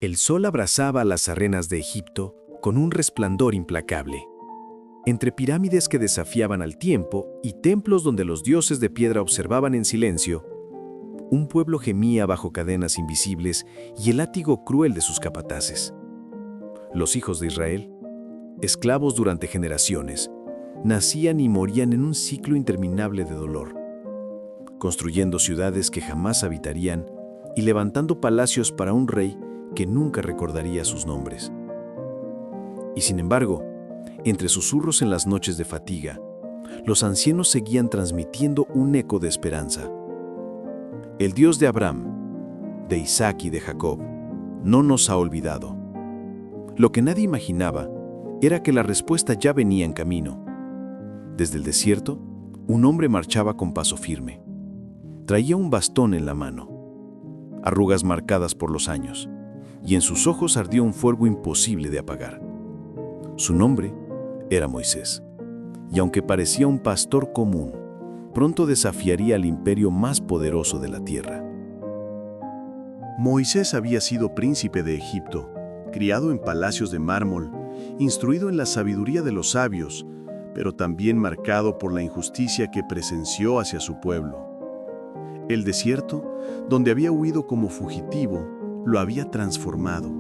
El sol abrazaba las arenas de Egipto con un resplandor implacable. Entre pirámides que desafiaban al tiempo y templos donde los dioses de piedra observaban en silencio, un pueblo gemía bajo cadenas invisibles y el látigo cruel de sus capataces. Los hijos de Israel, esclavos durante generaciones, nacían y morían en un ciclo interminable de dolor, construyendo ciudades que jamás habitarían y levantando palacios para un rey que nunca recordaría sus nombres. Y sin embargo, entre susurros en las noches de fatiga, los ancianos seguían transmitiendo un eco de esperanza. El Dios de Abraham, de Isaac y de Jacob, no nos ha olvidado. Lo que nadie imaginaba era que la respuesta ya venía en camino. Desde el desierto, un hombre marchaba con paso firme. Traía un bastón en la mano, arrugas marcadas por los años, y en sus ojos ardía un fuego imposible de apagar. Su nombre era Moisés, y aunque parecía un pastor común, pronto desafiaría al imperio más poderoso de la tierra. Moisés había sido príncipe de Egipto, criado en palacios de mármol, instruido en la sabiduría de los sabios, pero también marcado por la injusticia que presenció hacia su pueblo. El desierto, donde había huido como fugitivo, lo había transformado.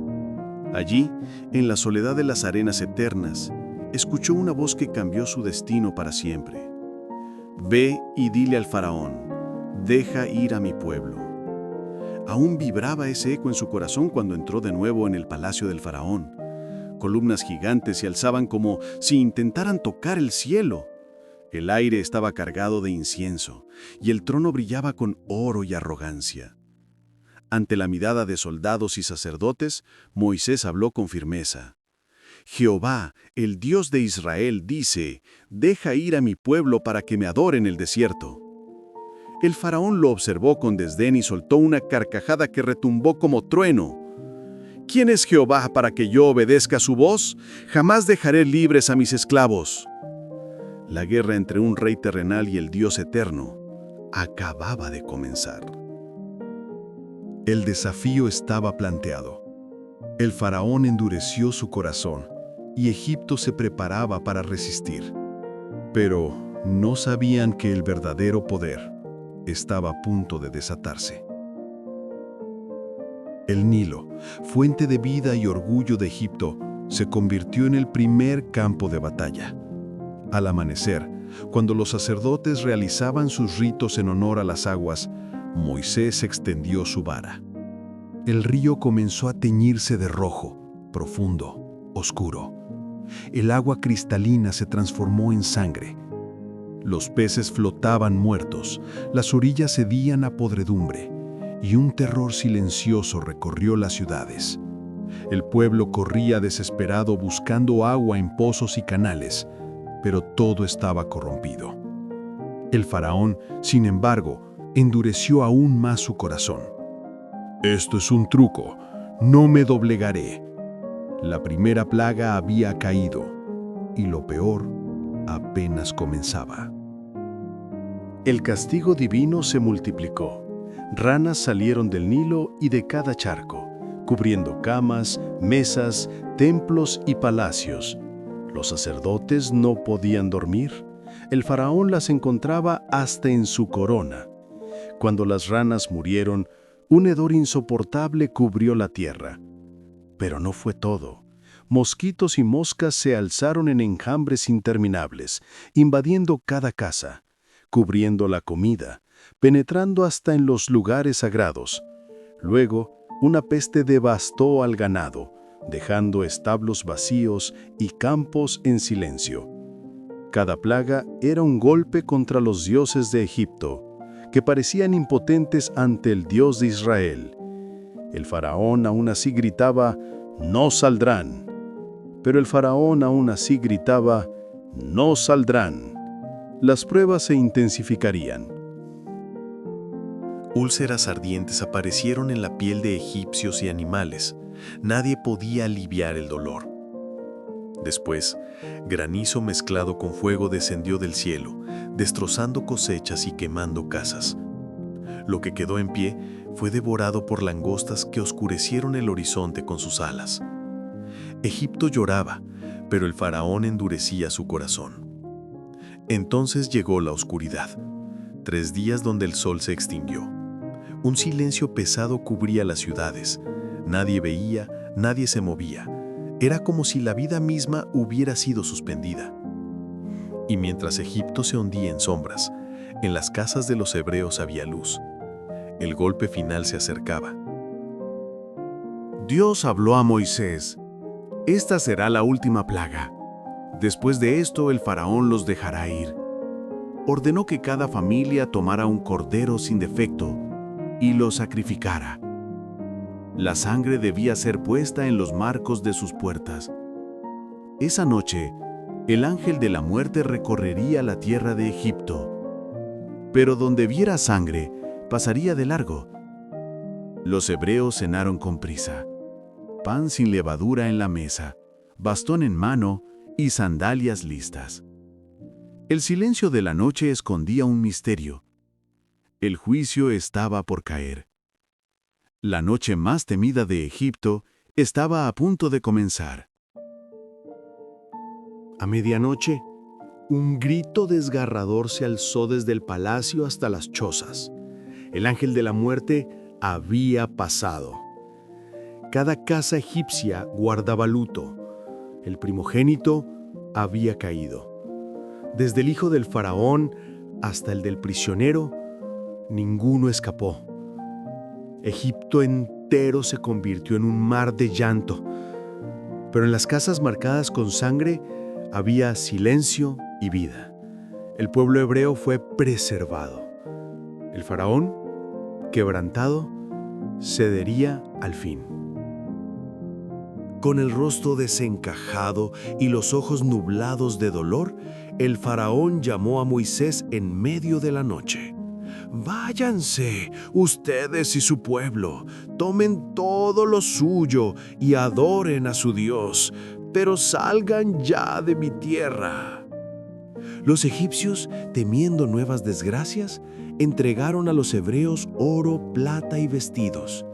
Allí, en la soledad de las arenas eternas, escuchó una voz que cambió su destino para siempre. Ve y dile al faraón, deja ir a mi pueblo. Aún vibraba ese eco en su corazón cuando entró de nuevo en el palacio del faraón. Columnas gigantes se alzaban como si intentaran tocar el cielo. El aire estaba cargado de incienso y el trono brillaba con oro y arrogancia. Ante la mirada de soldados y sacerdotes, Moisés habló con firmeza. Jehová, el Dios de Israel, dice, deja ir a mi pueblo para que me adore en el desierto. El faraón lo observó con desdén y soltó una carcajada que retumbó como trueno. ¿Quién es Jehová para que yo obedezca su voz? Jamás dejaré libres a mis esclavos. La guerra entre un rey terrenal y el Dios eterno acababa de comenzar. El desafío estaba planteado. El faraón endureció su corazón y Egipto se preparaba para resistir. Pero no sabían que el verdadero poder estaba a punto de desatarse. El Nilo, fuente de vida y orgullo de Egipto, se convirtió en el primer campo de batalla. Al amanecer, cuando los sacerdotes realizaban sus ritos en honor a las aguas, Moisés extendió su vara. El río comenzó a teñirse de rojo, profundo, oscuro. El agua cristalina se transformó en sangre. Los peces flotaban muertos, las orillas cedían a podredumbre, y un terror silencioso recorrió las ciudades. El pueblo corría desesperado buscando agua en pozos y canales, pero todo estaba corrompido. El faraón, sin embargo, endureció aún más su corazón. Esto es un truco, no me doblegaré. La primera plaga había caído, y lo peor apenas comenzaba. El castigo divino se multiplicó. Ranas salieron del Nilo y de cada charco, cubriendo camas, mesas, templos y palacios. Los sacerdotes no podían dormir. El faraón las encontraba hasta en su corona. Cuando las ranas murieron, un hedor insoportable cubrió la tierra. Pero no fue todo. Mosquitos y moscas se alzaron en enjambres interminables, invadiendo cada casa, cubriendo la comida, penetrando hasta en los lugares sagrados. Luego, una peste devastó al ganado, dejando establos vacíos y campos en silencio. Cada plaga era un golpe contra los dioses de Egipto, que parecían impotentes ante el Dios de Israel. El faraón aún así gritaba, «No saldrán». Pero el faraón aún así gritaba, «No saldrán». Las pruebas se intensificarían. Úlceras ardientes aparecieron en la piel de egipcios y animales. Nadie podía aliviar el dolor. Después, granizo mezclado con fuego descendió del cielo, destrozando cosechas y quemando casas. Lo que quedó en pie fue devorado por langostas que oscurecieron el horizonte con sus alas. Egipto lloraba, pero el faraón endurecía su corazón. Entonces llegó la oscuridad, 3 días donde el sol se extinguió. Un silencio pesado cubría las ciudades. Nadie veía, nadie se movía. Era como si la vida misma hubiera sido suspendida. Y mientras Egipto se hundía en sombras, en las casas de los hebreos había luz. El golpe final se acercaba. Dios habló a Moisés: esta será la última plaga. Después de esto el faraón los dejará ir. Ordenó que cada familia tomara un cordero sin defecto y lo sacrificara. La sangre debía ser puesta en los marcos de sus puertas. Esa noche, el ángel de la muerte recorrería la tierra de Egipto, pero donde viera sangre, pasaría de largo. Los hebreos cenaron con prisa, pan sin levadura en la mesa, bastón en mano y sandalias listas. El silencio de la noche escondía un misterio. El juicio estaba por caer. La noche más temida de Egipto estaba a punto de comenzar. A medianoche, un grito desgarrador se alzó desde el palacio hasta las chozas. El ángel de la muerte había pasado. Cada casa egipcia guardaba luto. El primogénito había caído. Desde el hijo del faraón hasta el del prisionero, ninguno escapó. Egipto entero se convirtió en un mar de llanto. Pero en las casas marcadas con sangre había silencio y vida. El pueblo hebreo fue preservado. El faraón, quebrantado, cedería al fin. Con el rostro desencajado y los ojos nublados de dolor, el faraón llamó a Moisés en medio de la noche. «Váyanse, ustedes y su pueblo, tomen todo lo suyo y adoren a su Dios, pero salgan ya de mi tierra». Los egipcios, temiendo nuevas desgracias, entregaron a los hebreos oro, plata y vestidos.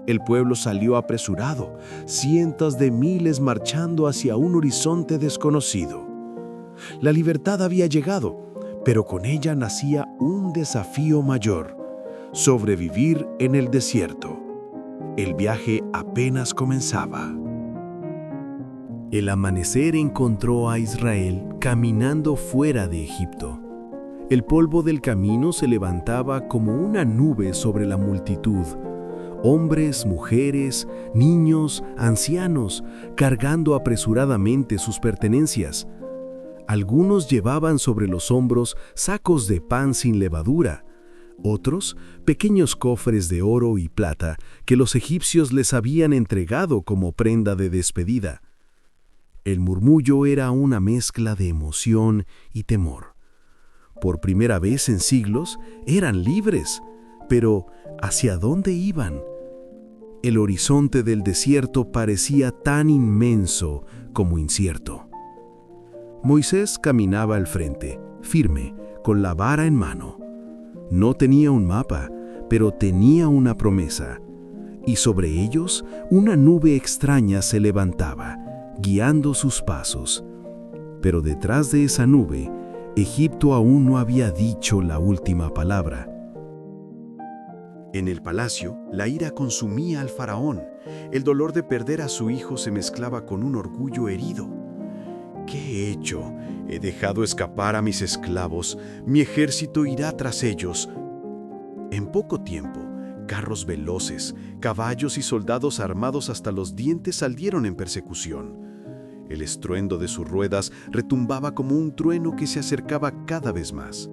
El pueblo salió apresurado, cientos de miles marchando hacia un horizonte desconocido. La libertad había llegado, pero con ella nacía un desafío mayor: sobrevivir en el desierto. El viaje apenas comenzaba. El amanecer encontró a Israel caminando fuera de Egipto. El polvo del camino se levantaba como una nube sobre la multitud. Hombres, mujeres, niños, ancianos, cargando apresuradamente sus pertenencias. Algunos llevaban sobre los hombros sacos de pan sin levadura, otros pequeños cofres de oro y plata que los egipcios les habían entregado como prenda de despedida. El murmullo era una mezcla de emoción y temor. Por primera vez en siglos eran libres, pero ¿hacia dónde iban? El horizonte del desierto parecía tan inmenso como incierto. Moisés caminaba al frente, firme, con la vara en mano. No tenía un mapa, pero tenía una promesa. Y sobre ellos una nube extraña se levantaba, guiando sus pasos. Pero detrás de esa nube, Egipto aún no había dicho la última palabra. En el palacio, la ira consumía al faraón. El dolor de perder a su hijo se mezclaba con un orgullo herido. ¿Qué he hecho? He dejado escapar a mis esclavos. Mi ejército irá tras ellos. En poco tiempo, carros veloces, caballos y soldados armados hasta los dientes salieron en persecución. El estruendo de sus ruedas retumbaba como un trueno que se acercaba cada vez más.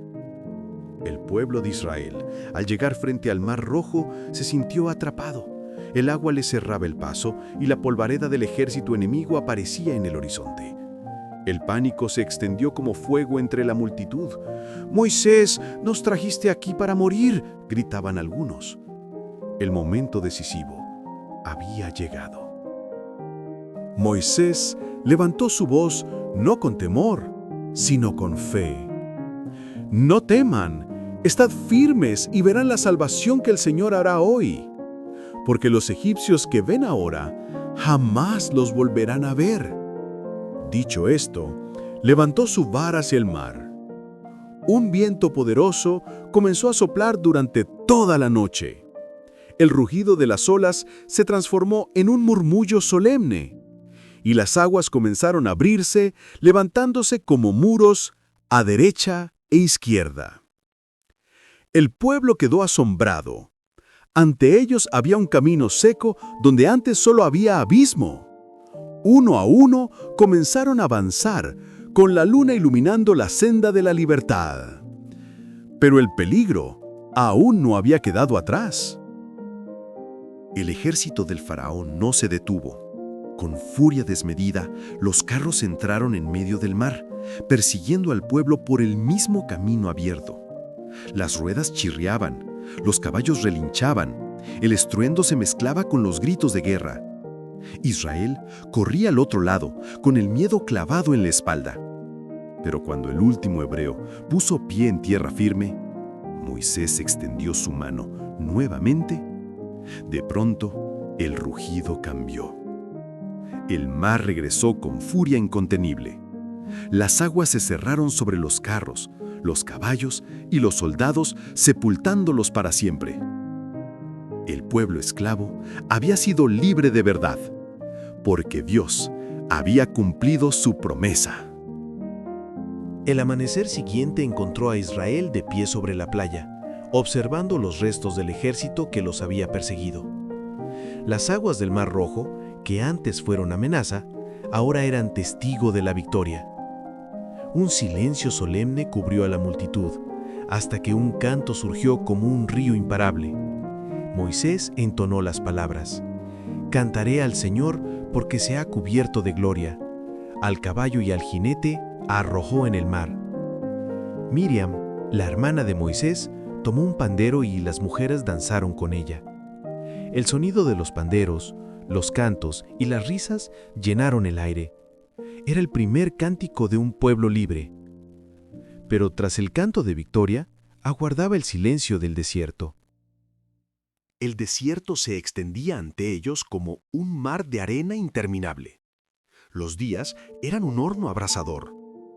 El pueblo de Israel, al llegar frente al Mar Rojo, se sintió atrapado. El agua le cerraba el paso y la polvareda del ejército enemigo aparecía en el horizonte. El pánico se extendió como fuego entre la multitud. «Moisés, nos trajiste aquí para morir», gritaban algunos. El momento decisivo había llegado. Moisés levantó su voz no con temor, sino con fe. «No teman, Estad firmes y verán la salvación que el Señor hará hoy, porque los egipcios que ven ahora jamás los volverán a ver. Dicho esto, levantó su vara hacia el mar. Un viento poderoso comenzó a soplar durante toda la noche. El rugido de las olas se transformó en un murmullo solemne, y las aguas comenzaron a abrirse, levantándose como muros a derecha e izquierda. El pueblo quedó asombrado. Ante ellos había un camino seco donde antes solo había abismo. Uno a uno comenzaron a avanzar, con la luna iluminando la senda de la libertad. Pero el peligro aún no había quedado atrás. El ejército del faraón no se detuvo. Con furia desmedida, los carros entraron en medio del mar, persiguiendo al pueblo por el mismo camino abierto. Las ruedas chirriaban, los caballos relinchaban, el estruendo se mezclaba con los gritos de guerra. Israel corría al otro lado, con el miedo clavado en la espalda. Pero cuando el último hebreo puso pie en tierra firme, Moisés extendió su mano nuevamente. De pronto, el rugido cambió. El mar regresó con furia incontenible. Las aguas se cerraron sobre los carros, los caballos y los soldados, sepultándolos para siempre. El pueblo esclavo había sido libre de verdad, porque Dios había cumplido su promesa. El amanecer siguiente encontró a Israel de pie sobre la playa, observando los restos del ejército que los había perseguido. Las aguas del Mar Rojo, que antes fueron amenaza, ahora eran testigo de la victoria. Un silencio solemne cubrió a la multitud, hasta que un canto surgió como un río imparable. Moisés entonó las palabras: «Cantaré al Señor porque se ha cubierto de gloria. Al caballo y al jinete arrojó en el mar». Miriam, la hermana de Moisés, tomó un pandero y las mujeres danzaron con ella. El sonido de los panderos, los cantos y las risas llenaron el aire. Era el primer cántico de un pueblo libre. Pero tras el canto de victoria, aguardaba el silencio del desierto. El desierto se extendía ante ellos como un mar de arena interminable. Los días eran un horno abrasador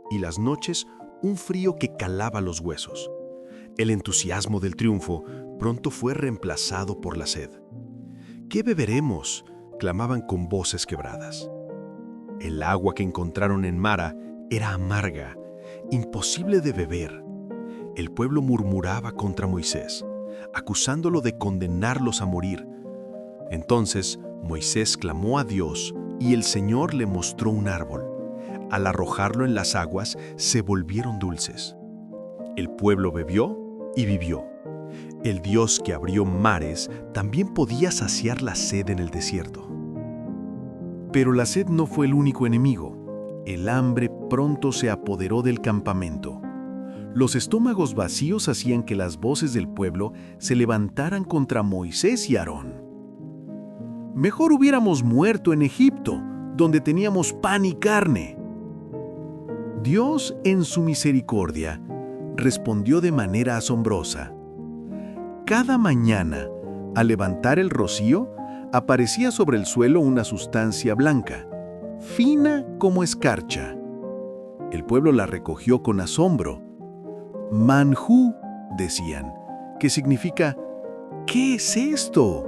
y las noches un frío que calaba los huesos. El entusiasmo del triunfo pronto fue reemplazado por la sed. «¿Qué beberemos?», clamaban con voces quebradas. El agua que encontraron en Mara era amarga, imposible de beber. El pueblo murmuraba contra Moisés, acusándolo de condenarlos a morir. Entonces Moisés clamó a Dios y el Señor le mostró un árbol. Al arrojarlo en las aguas, se volvieron dulces. El pueblo bebió y vivió. El Dios que abrió mares también podía saciar la sed en el desierto. Pero la sed no fue el único enemigo. El hambre pronto se apoderó del campamento. Los estómagos vacíos hacían que las voces del pueblo se levantaran contra Moisés y Aarón. «Mejor hubiéramos muerto en Egipto, donde teníamos pan y carne». Dios, en su misericordia, respondió de manera asombrosa. Cada mañana, al levantar el rocío, aparecía sobre el suelo una sustancia blanca, fina como escarcha. El pueblo la recogió con asombro. «Manjú», decían, que significa «¿Qué es esto?».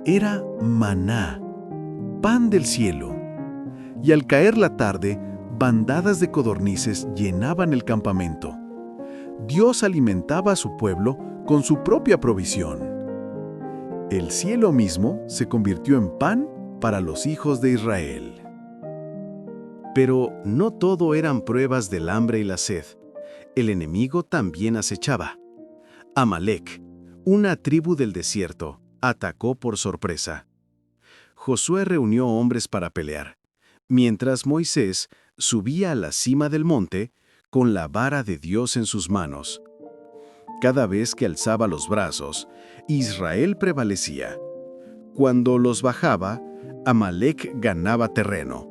Era maná, pan del cielo. Y al caer la tarde, bandadas de codornices llenaban el campamento. Dios alimentaba a su pueblo con su propia provisión. El cielo mismo se convirtió en pan para los hijos de Israel. Pero no todo eran pruebas del hambre y la sed. El enemigo también acechaba. Amalek, una tribu del desierto, atacó por sorpresa. Josué reunió hombres para pelear, mientras Moisés subía a la cima del monte con la vara de Dios en sus manos. Cada vez que alzaba los brazos, Israel prevalecía. Cuando los bajaba, Amalek ganaba terreno.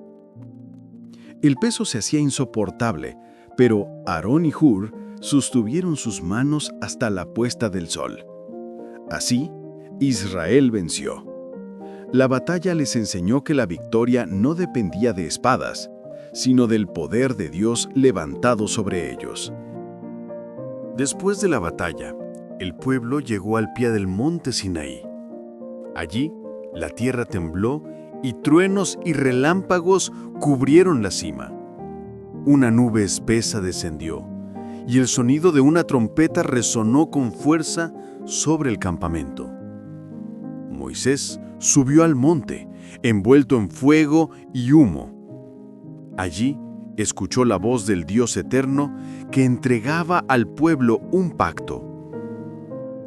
El peso se hacía insoportable, pero Aarón y Hur sostuvieron sus manos hasta la puesta del sol. Así, Israel venció. La batalla les enseñó que la victoria no dependía de espadas, sino del poder de Dios levantado sobre ellos. Después de la batalla, el pueblo llegó al pie del monte Sinaí. Allí, la tierra tembló y truenos y relámpagos cubrieron la cima. Una nube espesa descendió, y el sonido de una trompeta resonó con fuerza sobre el campamento. Moisés subió al monte, envuelto en fuego y humo. Allí escuchó la voz del Dios eterno que entregaba al pueblo un pacto.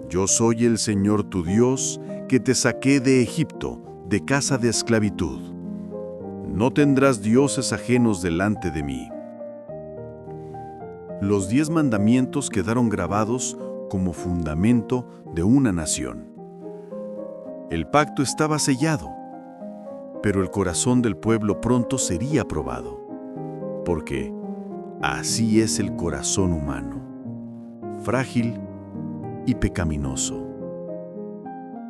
Yo soy el Señor tu Dios, que te saqué de Egipto, de casa de esclavitud. No tendrás dioses ajenos delante de mí. Los 10 mandamientos quedaron grabados como fundamento de una nación. El pacto estaba sellado, pero el corazón del pueblo pronto sería probado, porque así es el corazón humano, frágil y pecaminoso.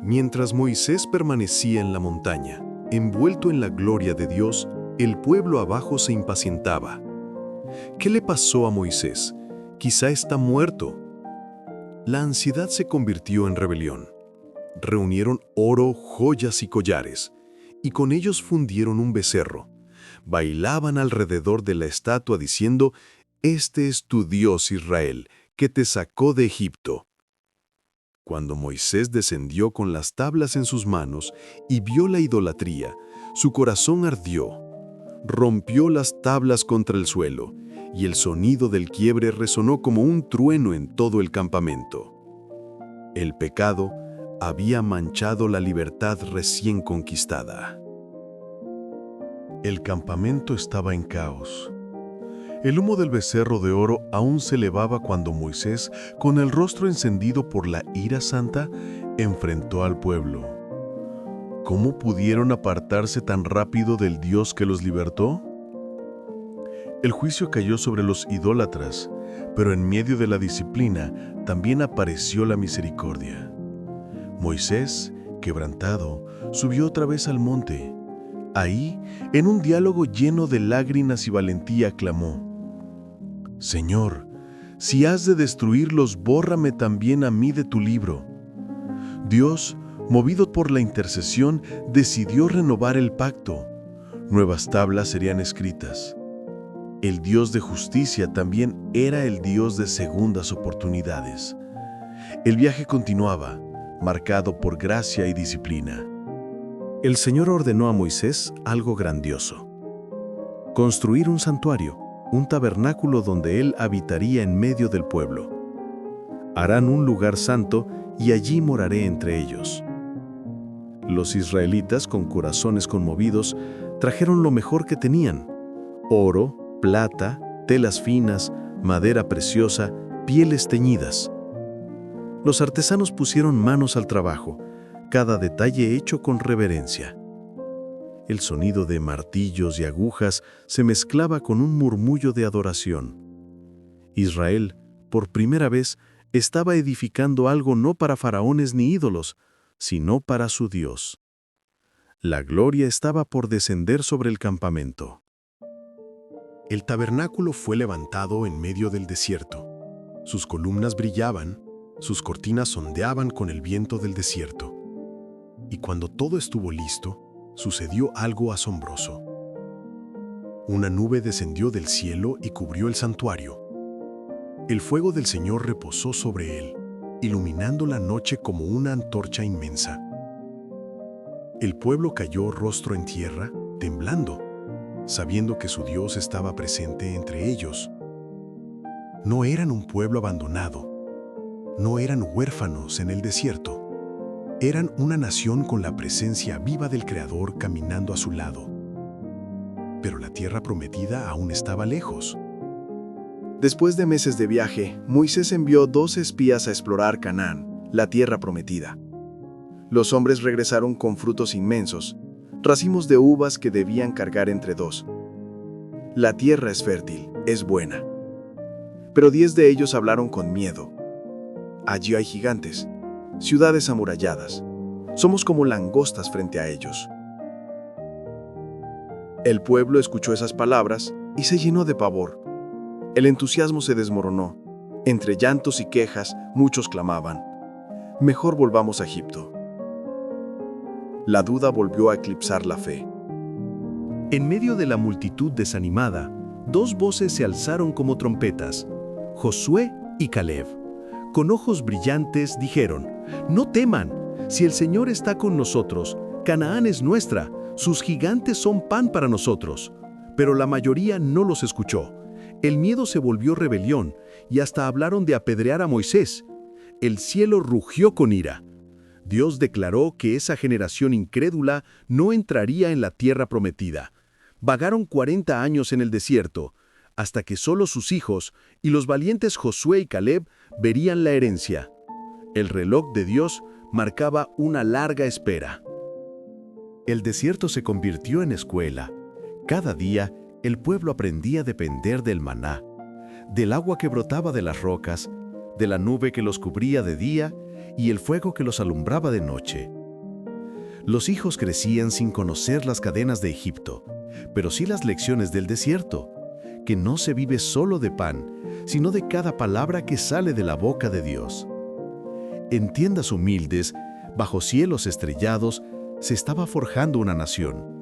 Mientras Moisés permanecía en la montaña, envuelto en la gloria de Dios, el pueblo abajo se impacientaba. ¿Qué le pasó a Moisés? Quizá está muerto. La ansiedad se convirtió en rebelión. Reunieron oro, joyas y collares, y con ellos fundieron un becerro. Bailaban alrededor de la estatua diciendo: «Este es tu Dios Israel, que te sacó de Egipto». Cuando Moisés descendió con las tablas en sus manos y vio la idolatría, su corazón ardió. Rompió las tablas contra el suelo, y el sonido del quiebre resonó como un trueno en todo el campamento. El pecado había manchado la libertad recién conquistada. El campamento estaba en caos. El humo del becerro de oro aún se elevaba cuando Moisés, con el rostro encendido por la ira santa, enfrentó al pueblo. ¿Cómo pudieron apartarse tan rápido del Dios que los libertó? El juicio cayó sobre los idólatras, pero en medio de la disciplina también apareció la misericordia. Moisés, quebrantado, subió otra vez al monte. Ahí, en un diálogo lleno de lágrimas y valentía, clamó: «Señor, si has de destruirlos, bórrame también a mí de tu libro». Dios, movido por la intercesión, decidió renovar el pacto. Nuevas tablas serían escritas. El Dios de justicia también era el Dios de segundas oportunidades. El viaje continuaba, marcado por gracia y disciplina. El Señor ordenó a Moisés algo grandioso: construir un santuario, un tabernáculo donde Él habitaría en medio del pueblo. Harán un lugar santo y allí moraré entre ellos. Los israelitas, con corazones conmovidos, trajeron lo mejor que tenían: oro, plata, telas finas, madera preciosa, pieles teñidas. Los artesanos pusieron manos al trabajo, cada detalle hecho con reverencia. El sonido de martillos y agujas se mezclaba con un murmullo de adoración. Israel, por primera vez, estaba edificando algo no para faraones ni ídolos, sino para su Dios. La gloria estaba por descender sobre el campamento. El tabernáculo fue levantado en medio del desierto. Sus columnas brillaban, sus cortinas ondeaban con el viento del desierto. Y cuando todo estuvo listo, sucedió algo asombroso. Una nube descendió del cielo y cubrió el santuario. El fuego del Señor reposó sobre él, iluminando la noche como una antorcha inmensa. El pueblo cayó rostro en tierra, temblando, sabiendo que su Dios estaba presente entre ellos. No eran un pueblo abandonado, no eran huérfanos en el desierto. Eran una nación con la presencia viva del Creador caminando a su lado. Pero la tierra prometida aún estaba lejos. Después de meses de viaje, Moisés envió 2 espías a explorar Canaán, la tierra prometida. Los hombres regresaron con frutos inmensos, racimos de uvas que debían cargar entre 2. La tierra es fértil, es buena. pero 10 de ellos hablaron con miedo. Allí hay gigantes, ciudades amuralladas. Somos como langostas frente a ellos. El pueblo escuchó esas palabras y se llenó de pavor. El entusiasmo se desmoronó. Entre llantos y quejas, muchos clamaban: mejor volvamos a Egipto. La duda volvió a eclipsar la fe. En medio de la multitud desanimada, 2 voces se alzaron como trompetas: Josué y Caleb. Con ojos brillantes dijeron: no teman, si el Señor está con nosotros, Canaán es nuestra, sus gigantes son pan para nosotros. Pero la mayoría no los escuchó. El miedo se volvió rebelión y hasta hablaron de apedrear a Moisés. El cielo rugió con ira. Dios declaró que esa generación incrédula no entraría en la tierra prometida. Vagaron 40 años en el desierto, hasta que solo sus hijos y los valientes Josué y Caleb verían la herencia. El reloj de Dios marcaba una larga espera. El desierto se convirtió en escuela. Cada día, el pueblo aprendía a depender del maná, del agua que brotaba de las rocas, de la nube que los cubría de día y el fuego que los alumbraba de noche. Los hijos crecían sin conocer las cadenas de Egipto, pero sí las lecciones del desierto, que no se vive solo de pan, sino de cada palabra que sale de la boca de Dios. En tiendas humildes, bajo cielos estrellados, se estaba forjando una nación.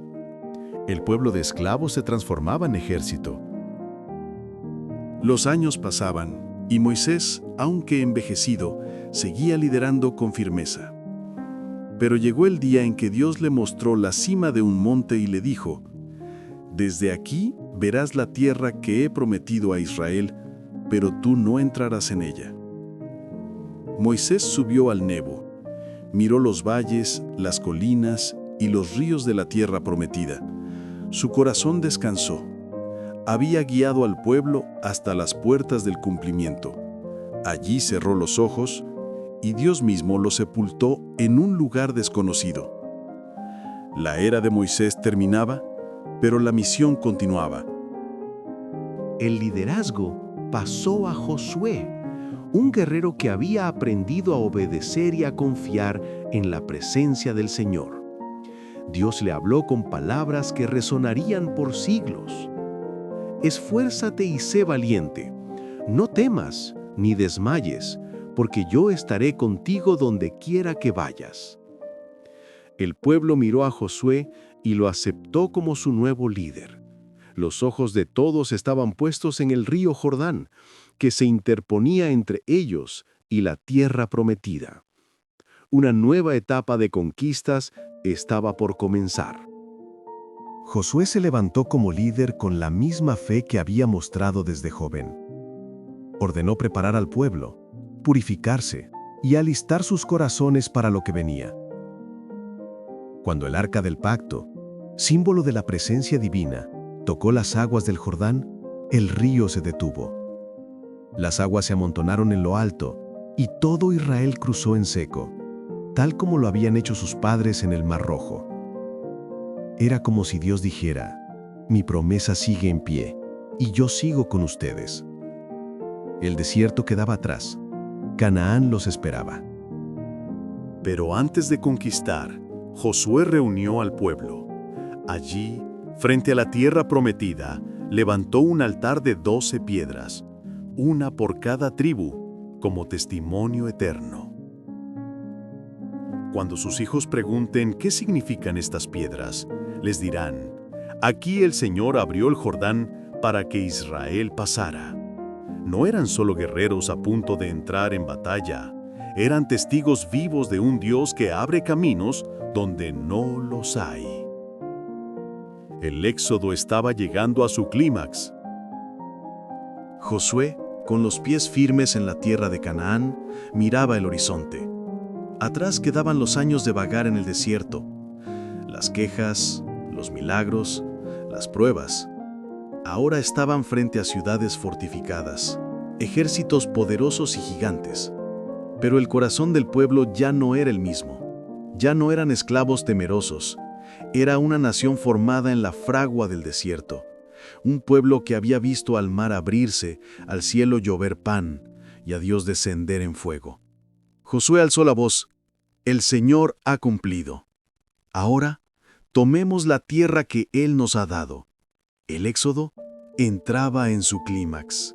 El pueblo de esclavos se transformaba en ejército. Los años pasaban y Moisés, aunque envejecido, seguía liderando con firmeza. Pero llegó el día en que Dios le mostró la cima de un monte y le dijo: desde aquí verás la tierra que he prometido a Israel, pero tú no entrarás en ella. Moisés subió al Nebo, miró los valles, las colinas y los ríos de la tierra prometida. Su corazón descansó. Había guiado al pueblo hasta las puertas del cumplimiento. Allí cerró los ojos y Dios mismo lo sepultó en un lugar desconocido. La era de Moisés terminaba, pero la misión continuaba. El liderazgo pasó a Josué, un guerrero que había aprendido a obedecer y a confiar en la presencia del Señor. Dios le habló con palabras que resonarían por siglos. Esfuérzate y sé valiente. No temas ni desmayes, porque yo estaré contigo donde quiera que vayas. El pueblo miró a Josué y lo aceptó como su nuevo líder. Los ojos de todos estaban puestos en el río Jordán, que se interponía entre ellos y la tierra prometida. Una nueva etapa de conquistas estaba por comenzar. Josué se levantó como líder con la misma fe que había mostrado desde joven. Ordenó preparar al pueblo, purificarse y alistar sus corazones para lo que venía. Cuando el arca del pacto, símbolo de la presencia divina, tocó las aguas del Jordán, el río se detuvo. Las aguas se amontonaron en lo alto y todo Israel cruzó en seco, tal como lo habían hecho sus padres en el Mar Rojo. Era como si Dios dijera: mi promesa sigue en pie y yo sigo con ustedes. El desierto quedaba atrás. Canaán los esperaba. Pero antes de conquistar, Josué reunió al pueblo. Allí, frente a la tierra prometida, levantó un altar de 12 piedras, una por cada tribu, como testimonio eterno. Cuando sus hijos pregunten qué significan estas piedras, les dirán: aquí el Señor abrió el Jordán para que Israel pasara. No eran solo guerreros a punto de entrar en batalla, eran testigos vivos de un Dios que abre caminos donde no los hay. El éxodo estaba llegando a su clímax. Josué, con los pies firmes en la tierra de Canaán, miraba el horizonte. Atrás quedaban los años de vagar en el desierto, las quejas, los milagros, las pruebas. Ahora estaban frente a ciudades fortificadas, ejércitos poderosos y gigantes. Pero el corazón del pueblo ya no era el mismo. Ya no eran esclavos temerosos. Era una nación formada en la fragua del desierto. un pueblo que había visto al mar abrirse, al cielo llover pan y a Dios descender en fuego. Josué alzó la voz: «El Señor ha cumplido. Ahora, tomemos la tierra que Él nos ha dado». El éxodo entraba en su clímax.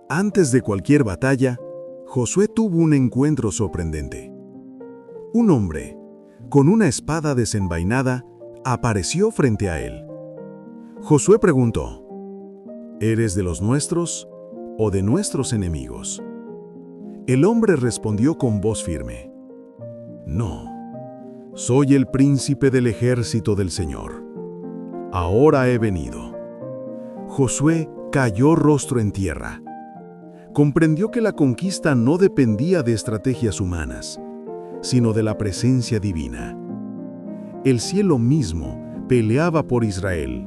Antes de cualquier batalla, Josué tuvo un encuentro sorprendente. Un hombre, con una espada desenvainada, apareció frente a él. Josué preguntó: ¿Eres de los nuestros o de nuestros enemigos? El hombre respondió con voz firme: No, soy el príncipe del ejército del Señor. Ahora he venido. Josué cayó rostro en tierra. Comprendió que la conquista no dependía de estrategias humanas, sino de la presencia divina. El cielo mismo peleaba por Israel.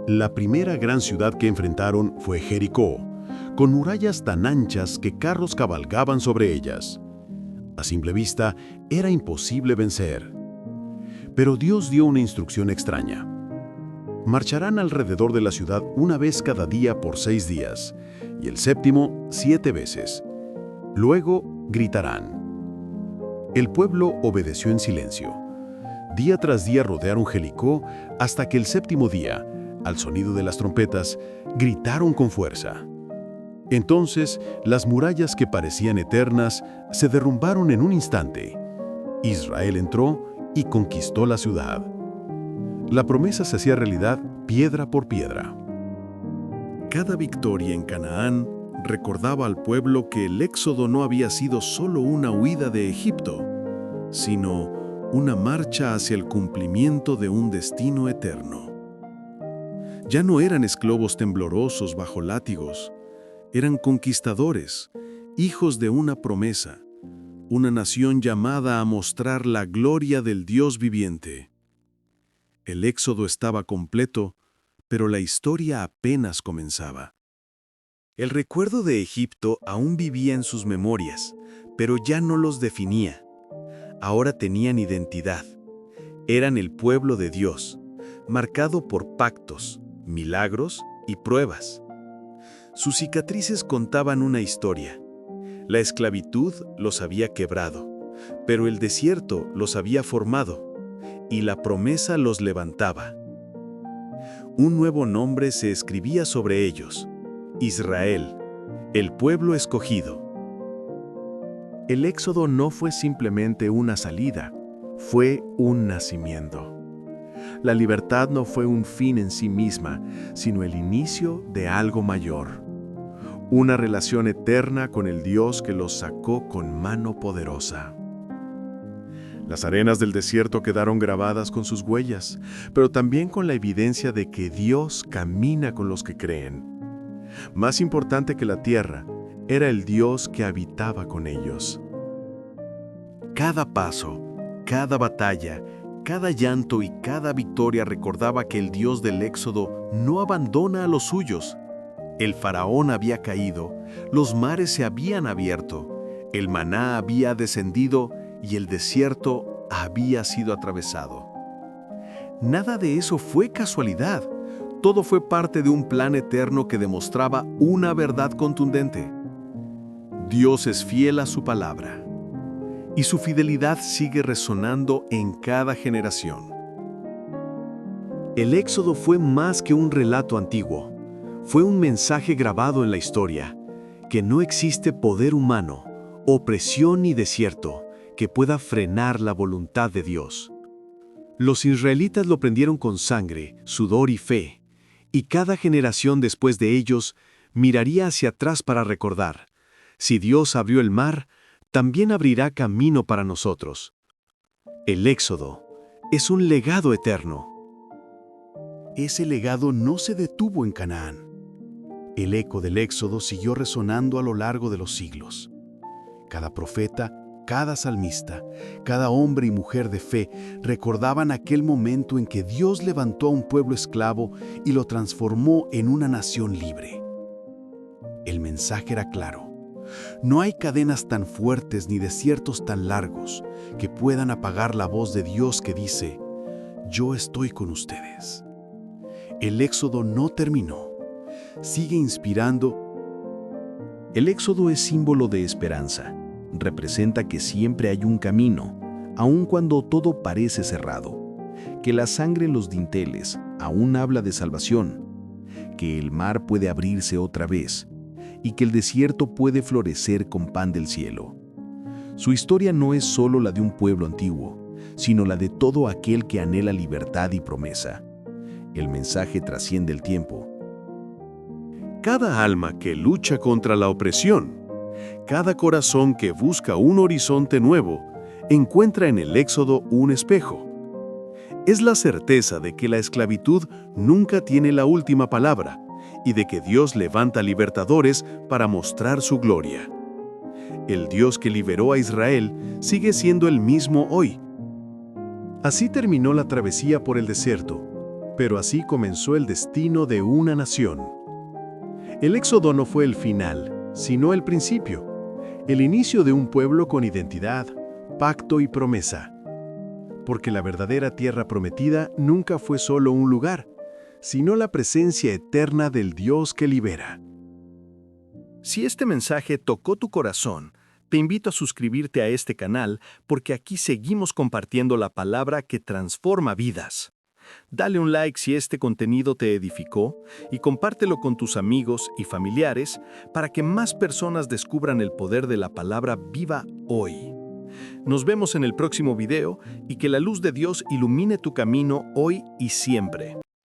La primera gran ciudad que enfrentaron fue Jericó, con murallas tan anchas que carros cabalgaban sobre ellas. A simple vista, era imposible vencer. Pero Dios dio una instrucción extraña. Marcharán alrededor de la ciudad una vez cada día por 6 días, y el séptimo 7 veces. Luego gritarán. El pueblo obedeció en silencio. Día tras día rodearon Jericó hasta que el séptimo día, al sonido de las trompetas, gritaron con fuerza. Entonces, las murallas que parecían eternas se derrumbaron en un instante. Israel entró y conquistó la ciudad. La promesa se hacía realidad piedra por piedra. Cada victoria en Canaán recordaba al pueblo que el éxodo no había sido solo una huida de Egipto, sino una marcha hacia el cumplimiento de un destino eterno. Ya no eran esclavos temblorosos bajo látigos, eran conquistadores, hijos de una promesa, una nación llamada a mostrar la gloria del Dios viviente. El éxodo estaba completo, pero la historia apenas comenzaba. El recuerdo de Egipto aún vivía en sus memorias, pero ya no los definía. Ahora tenían identidad. Eran el pueblo de Dios, marcado por pactos, milagros y pruebas. Sus cicatrices contaban una historia. La esclavitud los había quebrado, pero el desierto los había formado, y la promesa los levantaba. Un nuevo nombre se escribía sobre ellos: Israel, el pueblo escogido. El éxodo no fue simplemente una salida, fue un nacimiento. La libertad no fue un fin en sí misma, sino el inicio de algo mayor. Una relación eterna con el Dios que los sacó con mano poderosa. Las arenas del desierto quedaron grabadas con sus huellas, pero también con la evidencia de que Dios camina con los que creen. Más importante que la tierra, era el Dios que habitaba con ellos. Cada paso, cada batalla, cada llanto y cada victoria recordaba que el Dios del Éxodo no abandona a los suyos. El faraón había caído, los mares se habían abierto, el maná había descendido y el desierto había sido atravesado. Nada de eso fue casualidad. Todo fue parte de un plan eterno que demostraba una verdad contundente. Dios es fiel a su palabra, y su fidelidad sigue resonando en cada generación. El Éxodo fue más que un relato antiguo. Fue un mensaje grabado en la historia, que no existe poder humano, opresión ni desierto que pueda frenar la voluntad de Dios. Los israelitas lo prendieron con sangre, sudor y fe, y cada generación después de ellos miraría hacia atrás para recordar: si Dios abrió el mar, también abrirá camino para nosotros. El Éxodo es un legado eterno. Ese legado no se detuvo en Canaán. El eco del Éxodo siguió resonando a lo largo de los siglos. Cada profeta, cada salmista, cada hombre y mujer de fe recordaban aquel momento en que Dios levantó a un pueblo esclavo y lo transformó en una nación libre. El mensaje era claro: no hay cadenas tan fuertes ni desiertos tan largos que puedan apagar la voz de Dios que dice: yo estoy con ustedes. El éxodo no terminó. Sigue inspirando. El éxodo es símbolo de esperanza. Representa que siempre hay un camino, aun cuando todo parece cerrado. Que la sangre en los dinteles aún habla de salvación. Que el mar puede abrirse otra vez. Y que el desierto puede florecer con pan del cielo. Su historia no es solo la de un pueblo antiguo, sino la de todo aquel que anhela libertad y promesa. El mensaje trasciende el tiempo. Cada alma que lucha contra la opresión, cada corazón que busca un horizonte nuevo, encuentra en el Éxodo un espejo. Es la certeza de que la esclavitud nunca tiene la última palabra y de que Dios levanta libertadores para mostrar su gloria. El Dios que liberó a Israel sigue siendo el mismo hoy. Así terminó la travesía por el desierto, pero así comenzó el destino de una nación. El Éxodo no fue el final, sino el principio, el inicio de un pueblo con identidad, pacto y promesa. Porque la verdadera tierra prometida nunca fue solo un lugar, sino la presencia eterna del Dios que libera. Si este mensaje tocó tu corazón, te invito a suscribirte a este canal porque aquí seguimos compartiendo la palabra que transforma vidas. Dale un like si este contenido te edificó y compártelo con tus amigos y familiares para que más personas descubran el poder de la palabra viva hoy. Nos vemos en el próximo video y que la luz de Dios ilumine tu camino hoy y siempre.